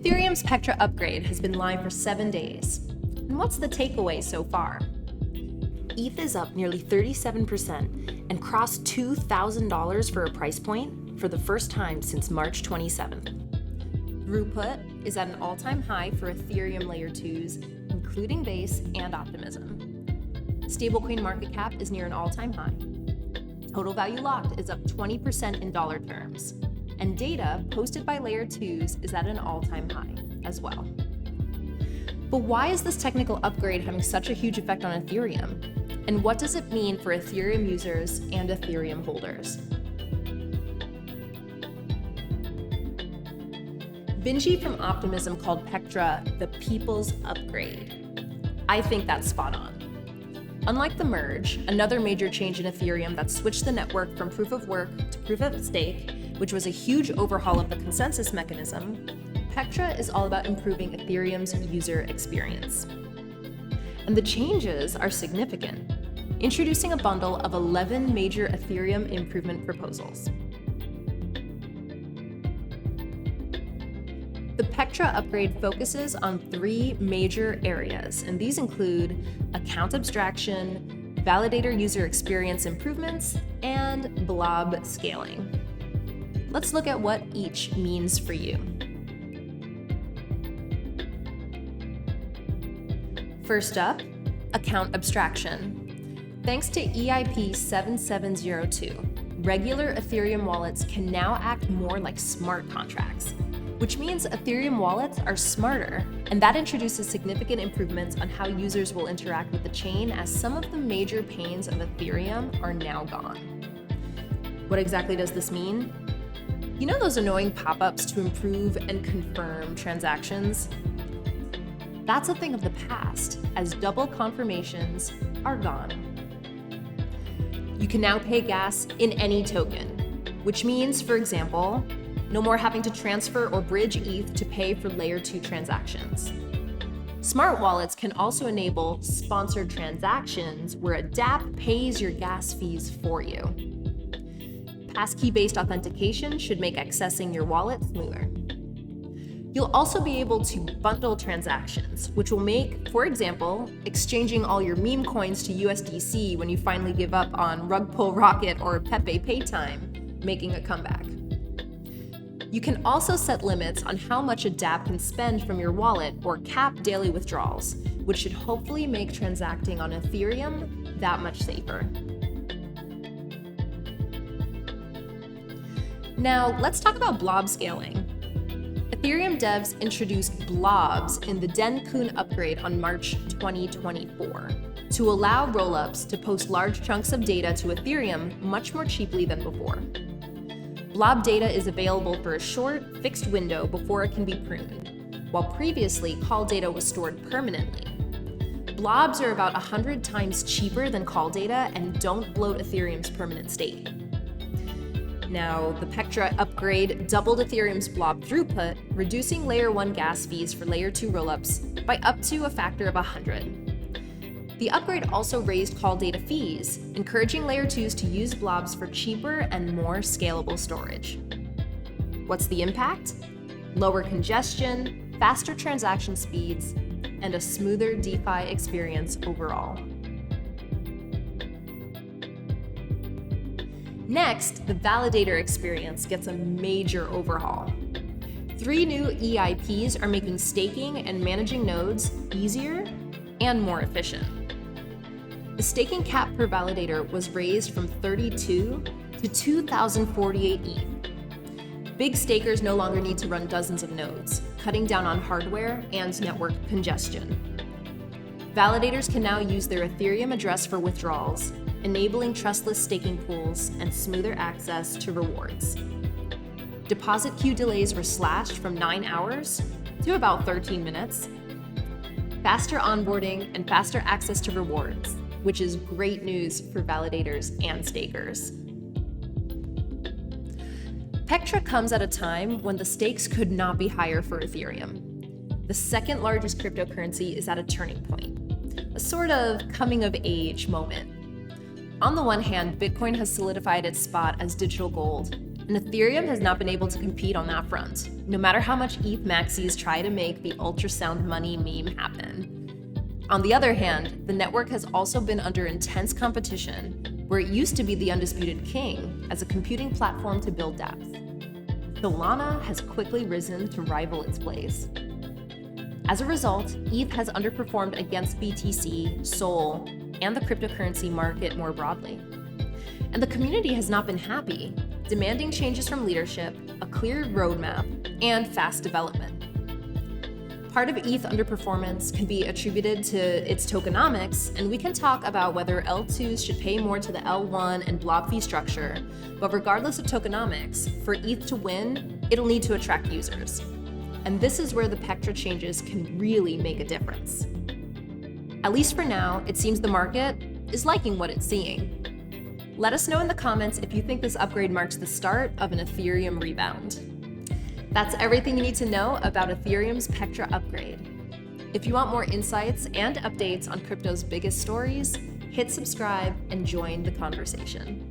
Ethereum's Pectra upgrade has been live for 7 days. And what's the takeaway so far? ETH is up nearly 37% and crossed $2,000 for a price point for the first time since March 27th. Throughput is at an all-time high for Ethereum Layer 2s, including Base and Optimism. Stablecoin market cap is near an all-time high. Total value locked is up 20% in dollar terms. And data posted by Layer 2s is at an all-time high as well. But why is this technical upgrade having such a huge effect on Ethereum? And what does it mean for Ethereum users and Ethereum holders? Vinci from Optimism called Pectra the people's upgrade. I think that's spot on. Unlike the merge, another major change in Ethereum that switched the network from proof of work to proof of stake, which was a huge overhaul of the consensus mechanism, Pectra is all about improving Ethereum's user experience. And the changes are significant, introducing a bundle of 11 major Ethereum improvement proposals. The Pectra upgrade focuses on 3 major areas, and these include account abstraction, validator user experience improvements, and Blob scaling. Let's look at what each means for you. First up, account abstraction. Thanks to EIP 7702, regular Ethereum wallets can now act more like smart contracts, which means Ethereum wallets are smarter, and that introduces significant improvements on how users will interact with the chain, as some of the major pains of Ethereum are now gone. What exactly does this mean? You know those annoying pop-ups to improve and confirm transactions? That's a thing of the past, as double confirmations are gone. You can now pay gas in any token, which means, for example, no more having to transfer or bridge ETH to pay for Layer 2 transactions. Smart wallets can also enable sponsored transactions where a dApp pays your gas fees for you. Passkey-based authentication should make accessing your wallet smoother. You'll also be able to bundle transactions, which will make, for example, exchanging all your meme coins to USDC when you finally give up on Rug Pull Rocket or Pepe Paytime, making a comeback. You can also set limits on how much a dApp can spend from your wallet or cap daily withdrawals, which should hopefully make transacting on Ethereum that much safer. Now, let's talk about blob scaling. Ethereum devs introduced blobs in the Dencun upgrade on March 2024 to allow rollups to post large chunks of data to Ethereum much more cheaply than before. Blob data is available for a short, fixed window before it can be pruned, while previously call data was stored permanently. Blobs are about 100 times cheaper than call data and don't bloat Ethereum's permanent state. Now, the Pectra upgrade doubled Ethereum's blob throughput, reducing Layer 1 gas fees for Layer 2 rollups by up to a factor of 100. The upgrade also raised call data fees, encouraging Layer 2s to use blobs for cheaper and more scalable storage. What's the impact? Lower congestion, faster transaction speeds, and a smoother DeFi experience overall. Next, the validator experience gets a major overhaul. 3 new EIPs are making staking and managing nodes easier and more efficient. The staking cap per validator was raised from 32 to 2,048 ETH. Big stakers no longer need to run dozens of nodes, cutting down on hardware and network congestion. Validators can now use their Ethereum address for withdrawals, enabling trustless staking pools and smoother access to rewards. Deposit queue delays were slashed from 9 hours to about 13 minutes. Faster onboarding and faster access to rewards, which is great news for validators and stakers. Pectra comes at a time when the stakes could not be higher for Ethereum. The second largest cryptocurrency is at a turning point, a sort of coming of age moment. On the one hand, Bitcoin has solidified its spot as digital gold, and Ethereum has not been able to compete on that front, no matter how much ETH maxis try to make the ultrasound money meme happen. On the other hand, the network has also been under intense competition, where it used to be the undisputed king as a computing platform to build dApps. Solana has quickly risen to rival its place. As a result, ETH has underperformed against BTC, Sol, and the cryptocurrency market more broadly. And the community has not been happy, demanding changes from leadership, a clear roadmap, and fast development. Part of ETH underperformance can be attributed to its tokenomics, and we can talk about whether L2s should pay more to the L1 and Blob fee structure, but regardless of tokenomics, for ETH to win, it'll need to attract users. And this is where the Pectra changes can really make a difference. At least for now, it seems the market is liking what it's seeing. Let us know in the comments if you think this upgrade marks the start of an Ethereum rebound. That's everything you need to know about Ethereum's Pectra upgrade. If you want more insights and updates on crypto's biggest stories, hit subscribe and join the conversation.